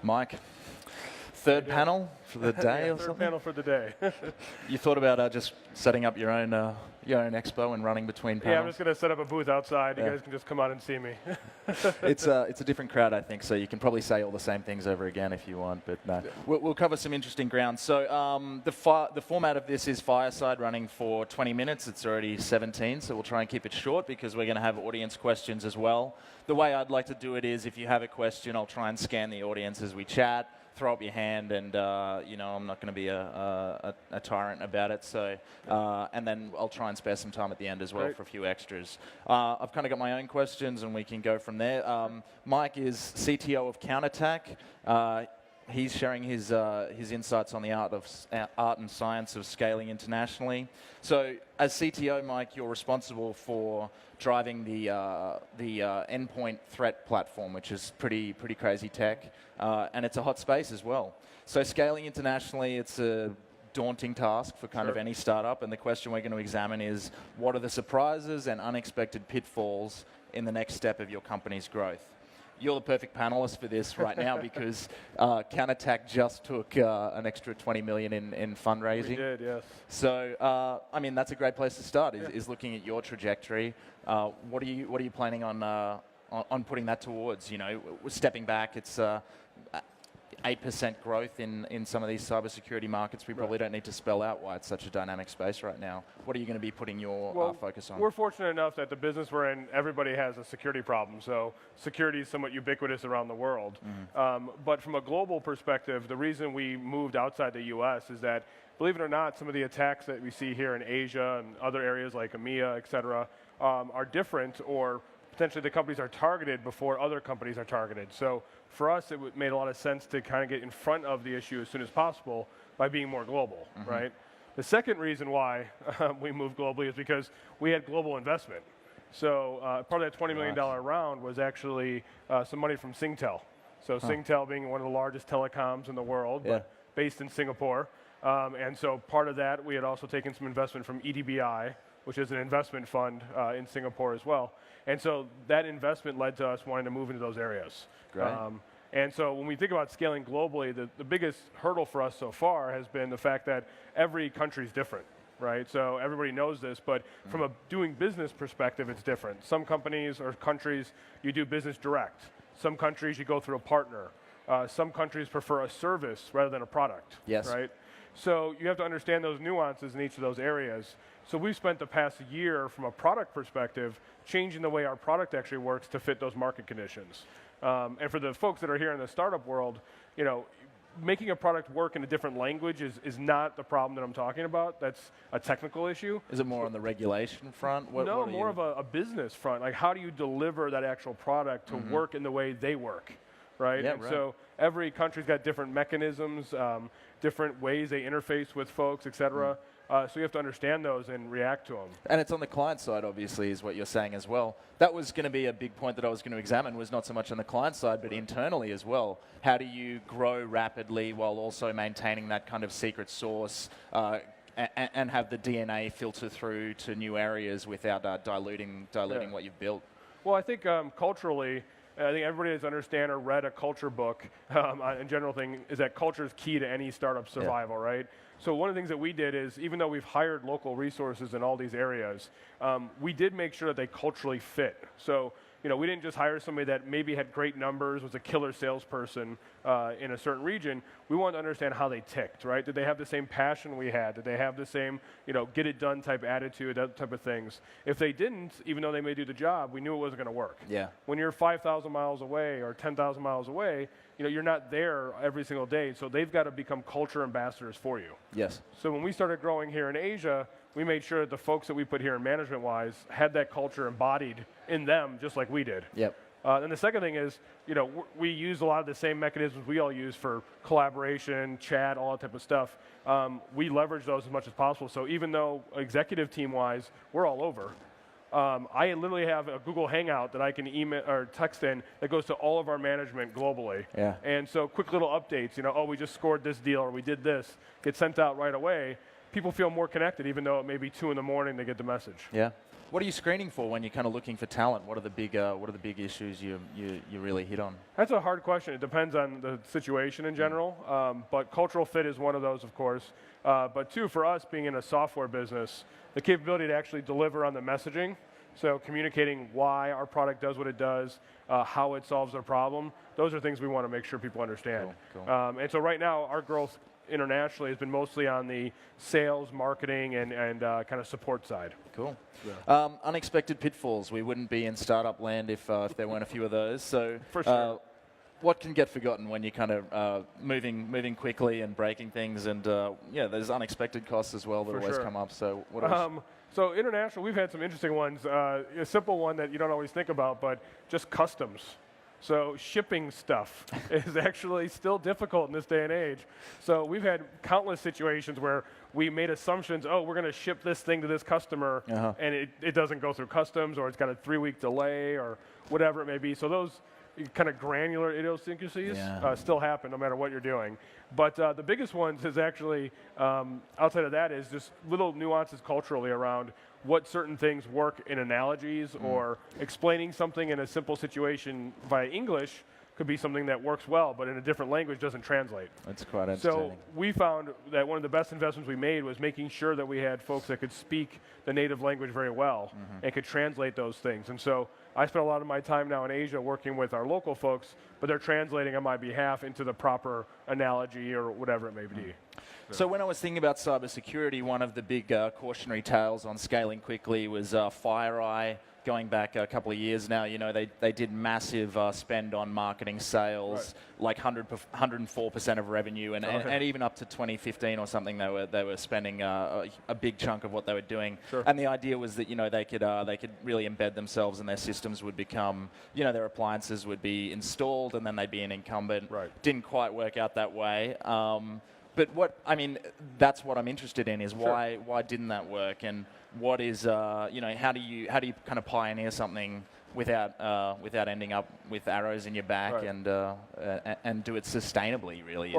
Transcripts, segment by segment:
Mike, third panel for the day yeah, or third something? panel for the day. You thought about just setting up your own expo and running between panels? Yeah, I'm just going to set up a booth outside. You guys can just come out and see me. It's a different crowd, I think, so you can probably say all the same things over again if you want, but no. We'll cover some interesting ground. So the format of this is fireside, running for 20 minutes. It's already 17, so we'll try and keep it short because we're going to have audience questions as well. The way I'd like to do it is if you have a question, I'll try and scan the audience as we chat, throw up your hand, and I'm not going to be a tyrant about it. So, and then I'll try and spare some time at the end as well for a few extras. I've kind of got my own questions, and we can go from there. Mike is CTO of CounterTrack. He's sharing his insights on the art and science of scaling internationally. So, as CTO, Mike, you're responsible for driving the endpoint threat platform, which is pretty crazy tech, and it's a hot space as well. So, scaling internationally, it's a daunting task for kind of any startup, and the question we're going to examine is what are the surprises and unexpected pitfalls in the next step of your company's growth? You're the perfect panelist for this right now because CounterTrack just took an extra $20 million in fundraising. We did, yes. So, I mean, that's a great place to start. Is looking at your trajectory. What are you planning on putting that towards? You know, stepping back, it's 8% growth in some of these cybersecurity markets. We probably don't need to spell out why it's such a dynamic space right now. What are you going to be putting your focus on? We're fortunate enough that the business we're in, everybody has a security problem. So security is somewhat ubiquitous around the world. But from a global perspective, the reason we moved outside the US is that, believe it or not, some of the attacks that we see here in Asia and other areas like EMEA, et cetera, are different, or potentially the companies are targeted before other companies are targeted. So for us, it made a lot of sense to kind of get in front of the issue as soon as possible by being more global, right? The second reason why we moved globally is because we had global investment. So part of that $20 million round was actually some money from Singtel. So Singtel being one of the largest telecoms in the world, but based in Singapore. And so part of that, we had also taken some investment from EDBI, which is an investment fund in Singapore as well. And so that investment led to us wanting to move into those areas. And so when we think about scaling globally, the biggest hurdle for us so far has been the fact that every country is different, right? So everybody knows this, but from a doing business perspective, it's different. Some companies or countries, you do business direct. Some countries, you go through a partner. Some countries prefer a service rather than a product, right? So you have to understand those nuances in each of those areas. So we've spent the past year, from a product perspective, changing the way our product actually works to fit those market conditions. And for the folks that are here in the startup world, you know, making a product work in a different language is not the problem that I'm talking about. That's a technical issue. Is it more on the regulation front? No, more of a business front. Like, how do you deliver that actual product to work in the way they work? Right? Yeah, and so every country's got different mechanisms, different ways they interface with folks, et cetera. So you have to understand those and react to them. And it's on the client side, obviously, is what you're saying as well. That was going to be a big point that I was going to examine, was not so much on the client side, but internally as well. How do you grow rapidly while also maintaining that kind of secret sauce and have the DNA filter through to new areas without diluting what you've built? Well, I think culturally, I think everybody has understand or read a culture book. In general thing is that culture is key to any startup survival, right? So one of the things that we did is, even though we've hired local resources in all these areas, we did make sure that they culturally fit. So, you know, we didn't just hire somebody that maybe had great numbers, was a killer salesperson in a certain region. We wanted to understand how they ticked, right? Did they have the same passion we had? Did they have the same, you know, get it done type attitude, that type of things? If they didn't, even though they may do the job, we knew it wasn't going to work. When you're 5,000 miles away or 10,000 miles away, you know, you're not there every single day, so they've got to become culture ambassadors for you. So when we started growing here in Asia, we made sure that the folks that we put here in management-wise had that culture embodied in them, just like we did. And the second thing is, you know, we use a lot of the same mechanisms we all use for collaboration, chat, all that type of stuff. We leverage those as much as possible. So even though executive team-wise, we're all over, I literally have a Google Hangout that I can email or text in that goes to all of our management globally. And so quick little updates, you know, oh, we just scored this deal or we did this, get sent out right away. People feel more connected, even though it may be 2 in the morning they get the message. What are you screening for when you're kind of looking for talent? What are the big issues you really hit on? That's a hard question. It depends on the situation in general, but cultural fit is one of those, of course. But two, for us being in a software business, the capability to actually deliver on the messaging, so communicating why our product does what it does, how it solves a problem, those are things we want to make sure people understand. Cool. And so right now, our growth internationally has been mostly on the sales, marketing, and kind of support side. Cool. Yeah. Unexpected pitfalls. We wouldn't be in startup land if there weren't a few of those. So for sure. What can get forgotten when you're kind of moving quickly and breaking things? And yeah, there's unexpected costs as well that always come up. So what else? So international, we've had some interesting ones. A simple one that you don't always think about, but just customs. So shipping stuff is actually still difficult in this day and age. So we've had countless situations where we made assumptions, oh, we're going to ship this thing to this customer, and it doesn't go through customs, or it's got a 3-week delay, or whatever it may be. So those kind of granular idiosyncrasies still happen no matter what you're doing. But the biggest ones is actually, outside of that, is just little nuances culturally around what certain things work in analogies, or explaining something in a simple situation via English could be something that works well, but in a different language doesn't translate. That's quite entertaining. So we found that one of the best investments we made was making sure that we had folks that could speak the native language very well and could translate those things. And so I spend a lot of my time now in Asia working with our local folks, but they're translating on my behalf into the proper analogy or whatever it may be. So when I was thinking about cybersecurity, one of the big cautionary tales on scaling quickly was FireEye. Going back a couple of years now, you know, they did massive spend on marketing, sales, like 104% of revenue, and even up to 2015 or something, they were spending a big chunk of what they were doing. And the idea was that, you know, they could really embed themselves, and their systems would become, you know, their appliances would be installed, and then they'd be an incumbent. Didn't quite work out that way. But that's what I'm interested in, is why didn't that work, and what is, you know, how do you kind of pioneer something without ending up with arrows in your back, and do it sustainably? Really,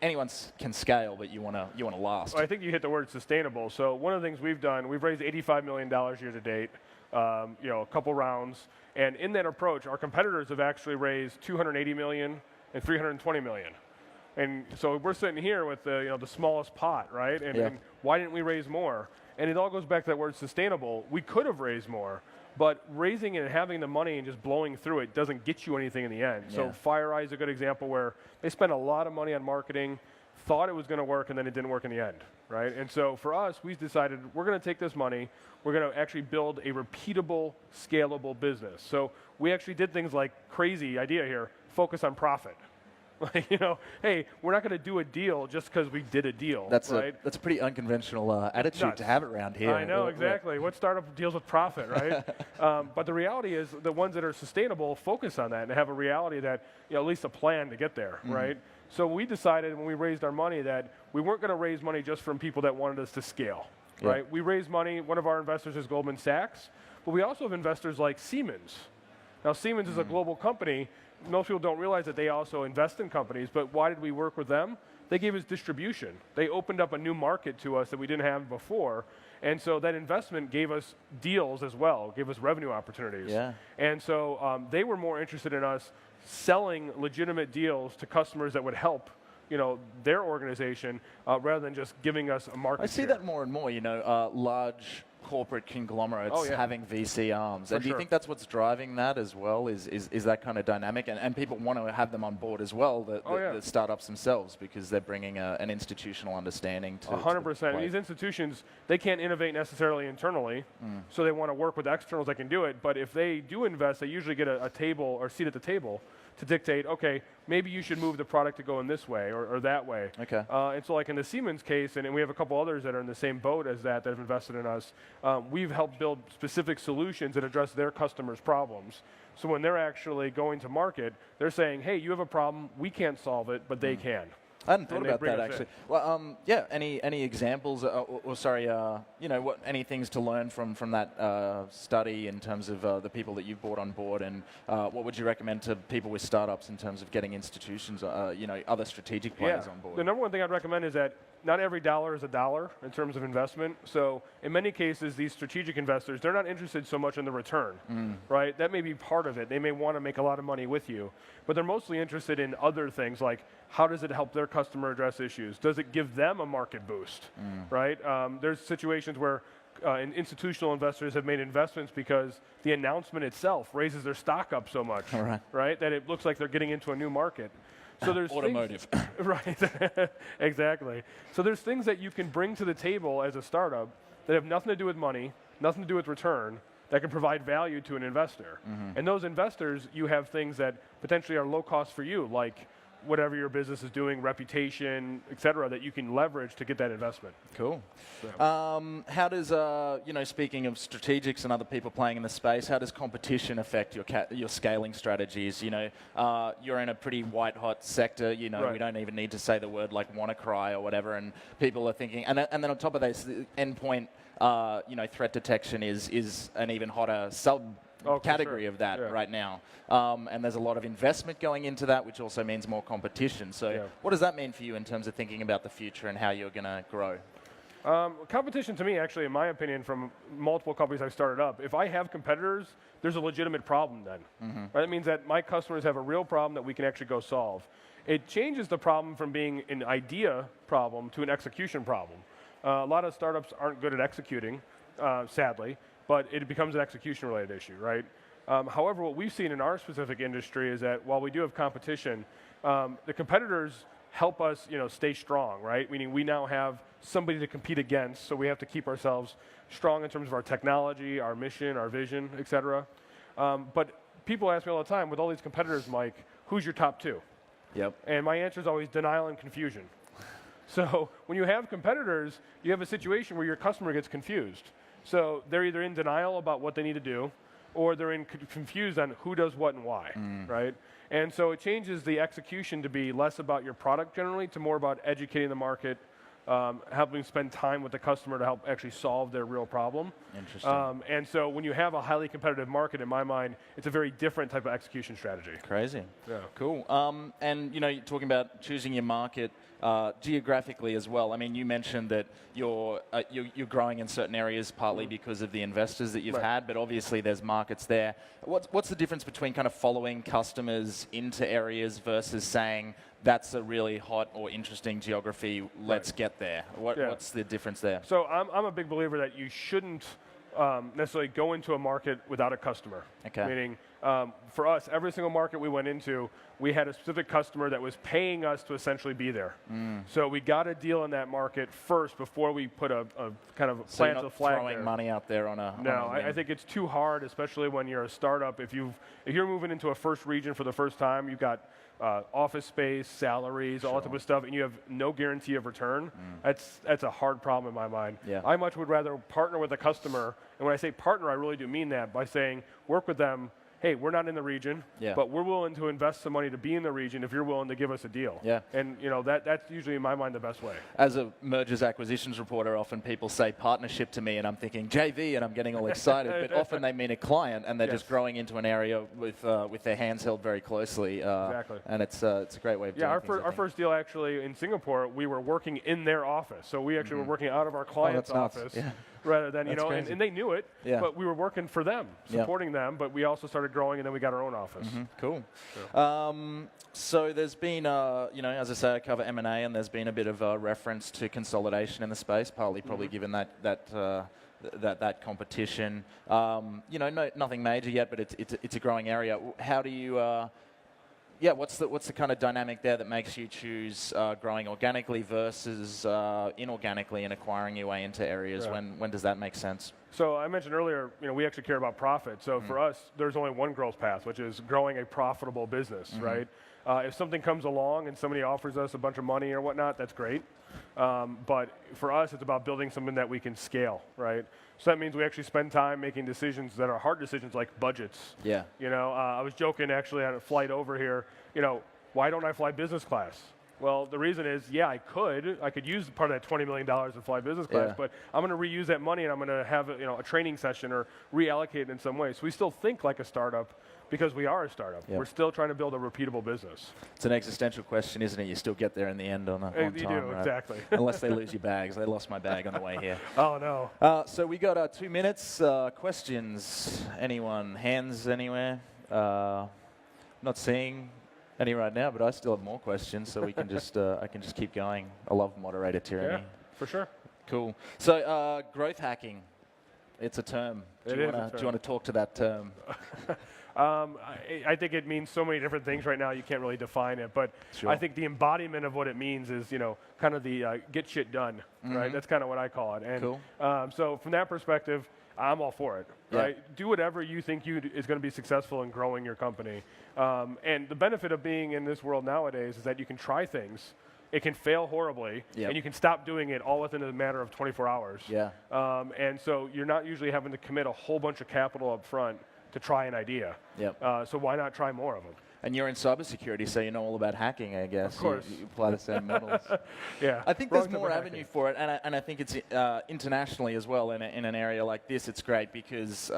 anyone can scale, but you want to last. Well, I think you hit the word sustainable. So one of the things we've done, we've raised $85 million year to date, you know, a couple rounds, and in that approach, our competitors have actually raised $280 million and $320 million. And so we're sitting here with the smallest pot, right? And why didn't we raise more? And it all goes back to that word sustainable. We could have raised more, but raising it and having the money and just blowing through it doesn't get you anything in the end. So FireEye is a good example where they spent a lot of money on marketing, thought it was going to work, and then it didn't work in the end, right? And so for us, we decided we're going to take this money, we're going to actually build a repeatable, scalable business. So we actually did things like, crazy idea here, focus on profit. Like, you know, hey, we're not going to do a deal just because we did a deal. That's right. That's a pretty unconventional attitude to have around here. I know, exactly. What startup deals with profit, right? But the reality is, the ones that are sustainable focus on that and have a reality that, you know, at least a plan to get there, right? So we decided when we raised our money that we weren't going to raise money just from people that wanted us to scale, right? We raised money. One of our investors is Goldman Sachs, but we also have investors like Siemens. Now, Siemens is a global company. Most people don't realize that they also invest in companies, but why did we work with them? They gave us distribution. They opened up a new market to us that we didn't have before, and so that investment gave us deals as well, gave us revenue opportunities. And so they were more interested in us selling legitimate deals to customers that would help, you know, their organization, rather than just giving us a market share. I see that more and more, you know, large corporate conglomerates having VC arms. And do you think that's what's driving that as well, is that kind of dynamic? And people want to have them on board as well, the startups themselves, because they're bringing an institutional understanding to 100%. These institutions, they can't innovate necessarily internally, so they want to work with externals that can do it. But if they do invest, they usually get a table or seat at the table to dictate, okay, maybe you should move the product to go in this way or that way. And so like in the Siemens case, and we have a couple others that are in the same boat as that have invested in us, we've helped build specific solutions that address their customers' problems. So when they're actually going to market, they're saying, hey, you have a problem, we can't solve it, but they can. I hadn't thought about that, actually. Well, yeah. Any examples, you know, any things to learn from that study in terms of the people that you've brought on board, and what would you recommend to people with startups in terms of getting institutions, you know, other strategic players on board? The number one thing I'd recommend is that not every dollar is a dollar in terms of investment. So in many cases, these strategic investors, they're not interested so much in the return, right? That may be part of it. They may want to make a lot of money with you, but they're mostly interested in other things like how does it help their customer address issues? Does it give them a market boost, right? There's situations where institutional investors have made investments because the announcement itself raises their stock up so much, right? That it looks like they're getting into a new market. So there's automotive. Right, exactly. So there's things that you can bring to the table as a startup that have nothing to do with money, nothing to do with return, that can provide value to an investor. And those investors, you have things that potentially are low cost for you, like whatever your business is doing, reputation, et cetera, that you can leverage to get that investment. Cool. How does, speaking of strategics and other people playing in the space, how does competition affect your scaling strategies? You're in a pretty white-hot sector. We don't even need to say the word like WannaCry or whatever, and people are thinking, and then on top of this, endpoint, threat detection is an even hotter category of that right now. And there's a lot of investment going into that, which also means more competition. So what does that mean for you in terms of thinking about the future and how you're going to grow? Competition to me, actually, in my opinion, from multiple companies I've started up, if I have competitors, there's a legitimate problem then. Right? That means that my customers have a real problem that we can actually go solve. It changes the problem from being an idea problem to an execution problem. A lot of startups aren't good at executing, sadly, but it becomes an execution-related issue, right? However, what we've seen in our specific industry is that while we do have competition, the competitors help us, stay strong, right? Meaning we now have somebody to compete against, so we have to keep ourselves strong in terms of our technology, our mission, our vision, et cetera. But people ask me all the time, with all these competitors, Mike, who's your top two? Yep. And my answer is always denial and confusion. So when you have competitors, you have a situation where your customer gets confused. So they're either in denial about what they need to do, or they're confused on who does what and why, right? And so it changes the execution to be less about your product generally to more about educating the market, helping spend time with the customer to help actually solve their real problem. Interesting. And so when you have a highly competitive market, in my mind, it's a very different type of execution strategy. Crazy. Yeah. Cool. And you're talking about choosing your market geographically as well. I mean, you mentioned that you're growing in certain areas partly because of the investors that you've had, but obviously there's markets there. What's the difference between kind of following customers into areas versus saying that's a really hot or interesting geography, let's get there? What's the difference there? So I'm a big believer that you shouldn't necessarily go into a market without a customer. Okay. Meaning, for us, every single market we went into, we had a specific customer that was paying us to essentially be there. So we got a deal in that market first before we put a kind of plant the flag throwing there. money out there on a... No, I think it's too hard, especially when you're a startup. If you're moving into a first region for the first time, you've got office space, salaries, all that type of stuff, and you have no guarantee of return. That's a hard problem in my mind. Yeah. I much would rather partner with a customer, and when I say partner, I really do mean that, by saying work with them. Hey, we're not in the region, but we're willing to invest some money to be in the region if you're willing to give us a deal. Yeah. And that's usually, in my mind, the best way. As a mergers acquisitions reporter, often people say partnership to me, and I'm thinking JV, and I'm getting all excited. But often they mean a client, and they're just growing into an area with their hands held very closely. Exactly. And it's a great way of doing things. Our first deal actually in Singapore, we were working in their office, so we actually were working out of our client's office. Yeah. Rather than, and they knew it, but we were working for them, supporting them, but we also started growing, and then we got our own office. Cool. Yeah. So there's been, as I say, I cover M&A, and there's been a bit of a reference to consolidation in the space, partly probably given that competition. Nothing major yet, but it's a growing area. How do you... what's the kind of dynamic there that makes you choose growing organically versus inorganically and acquiring your way into areas? When does that make sense? So I mentioned earlier, we actually care about profit. So for us, there's only one growth path, which is growing a profitable business, right? If something comes along and somebody offers us a bunch of money or whatnot, that's great. But for us, it's about building something that we can scale, right? So that means we actually spend time making decisions that are hard decisions like budgets. Yeah. I was joking actually on a flight over here, why don't I fly business class? Well, the reason is, yeah, I could use part of that $20 million in fly business class, but I'm going to reuse that money and I'm going to have a training session or reallocate it in some way. So we still think like a startup because we are a startup. We're still trying to build a repeatable business. It's an existential question, isn't it? You still get there in the end on time, You do, right? exactly. Unless they lose your bags. They lost my bag on the way here. Oh, no. So we got 2 minutes. Questions? Anyone? Hands anywhere? Not seeing any right now, but I still have more questions, so we can just I can just keep going. I love moderator tyranny. Yeah, for sure. Cool. So growth hacking, it's a term. Do you want to talk to that term? I think it means so many different things right now. You can't really define it, but I think the embodiment of what it means is kind of the get shit done, right? That's kind of what I call it. And so from that perspective, I'm all for it, right? Do whatever you think is going to be successful in growing your company. And the benefit of being in this world nowadays is that you can try things. It can fail horribly, and you can stop doing it all within a matter of 24 hours. And so you're not usually having to commit a whole bunch of capital up front to try an idea. So why not try more of them? And you're in cybersecurity, so you know all about hacking, I guess. Of course. You apply the same models. I think there's more avenue for it, and I think it's internationally as well. In an area like this, it's great because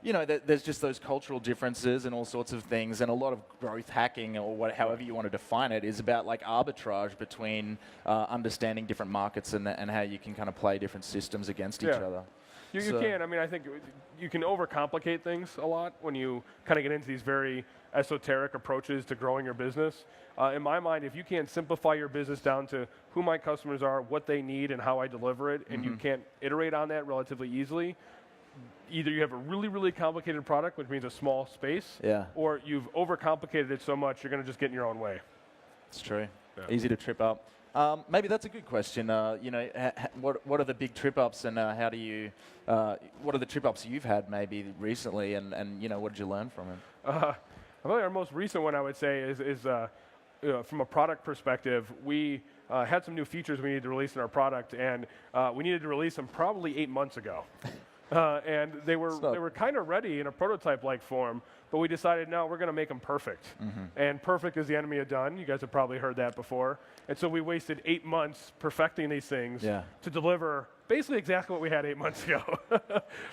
there's just those cultural differences and all sorts of things, and a lot of growth hacking, or however you want to define it, is about like arbitrage between understanding different markets and how you can kind of play different systems against each other. You can. I mean, I think you can overcomplicate things a lot when you kind of get into these very esoteric approaches to growing your business. In my mind, if you can't simplify your business down to who my customers are, what they need, and how I deliver it, and you can't iterate on that relatively easily, either you have a really, really complicated product, which means a small space, or you've overcomplicated it so much you're going to just get in your own way. It's true. Easy to trip up. Maybe that's a good question. What are the big trip ups, and how do you? What are the trip ups you've had maybe recently, and what did you learn from it? I think our most recent one I would say is from a product perspective, we had some new features we needed to release in our product, and we needed to release them probably 8 months ago. And they were kind of ready in a prototype-like form, but we decided, no, we're going to make them perfect. And perfect is the enemy of done. You guys have probably heard that before. And so we wasted 8 months perfecting these things to deliver basically exactly what we had 8 months ago,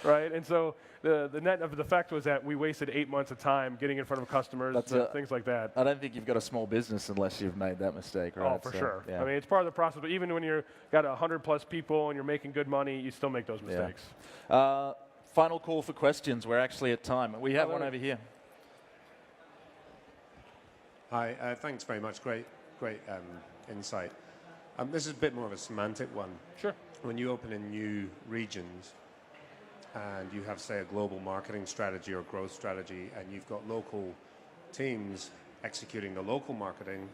right? And so the net of the effect was that we wasted 8 months of time getting in front of customers, things like that. I don't think you've got a small business unless you've made that mistake, right? Oh, for sure. I mean, it's part of the process, but even when you've got 100+ people and you're making good money, you still make those mistakes. Final call for questions. We're actually at time. We have one over here. Hi, thanks very much. Great insight. This is a bit more of a semantic one. Sure. When you open in new regions and you have, say, a global marketing strategy or growth strategy, and you've got local teams executing the local marketing,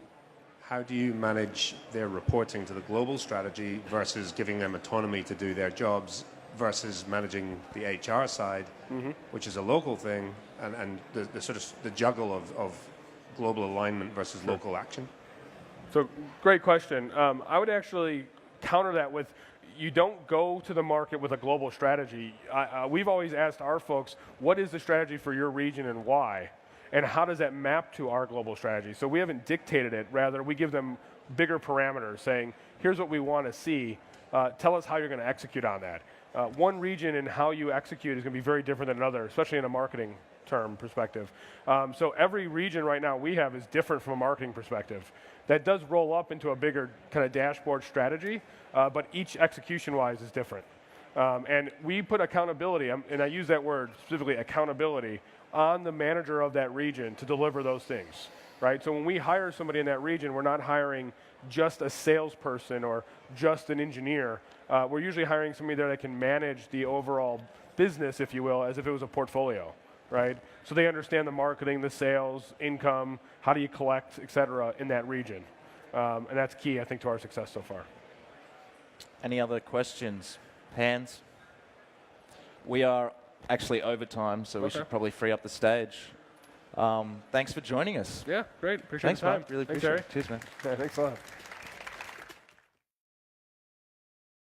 how do you manage their reporting to the global strategy versus giving them autonomy to do their jobs versus managing the HR side, which is a local thing, and the sort of the juggle of global alignment versus local action? So great question. I would actually counter that with, you don't go to the market with a global strategy. We've always asked our folks, what is the strategy for your region and why? And how does that map to our global strategy? So we haven't dictated it. Rather, we give them bigger parameters saying, here's what we want to see. Tell us how you're going to execute on that. One region and how you execute is going to be very different than another, especially in a marketing term perspective. So every region right now we have is different from a marketing perspective. That does roll up into a bigger kind of dashboard strategy, but each execution-wise is different. And we put accountability, and I use that word specifically, accountability, on the manager of that region to deliver those things, right? So when we hire somebody in that region, we're not hiring just a salesperson or just an engineer. We're usually hiring somebody there that can manage the overall business, if you will, as if it was a portfolio, right? So they understand the marketing, the sales, income, how do you collect, et cetera, in that region. And that's key, I think, to our success so far. Any other questions? Hands? We are actually over time, so we should probably free up the stage. Thanks for joining us. Yeah, great. Appreciate the time. Thanks, Mike. Really appreciate it. Cheers, man. Yeah, thanks a lot.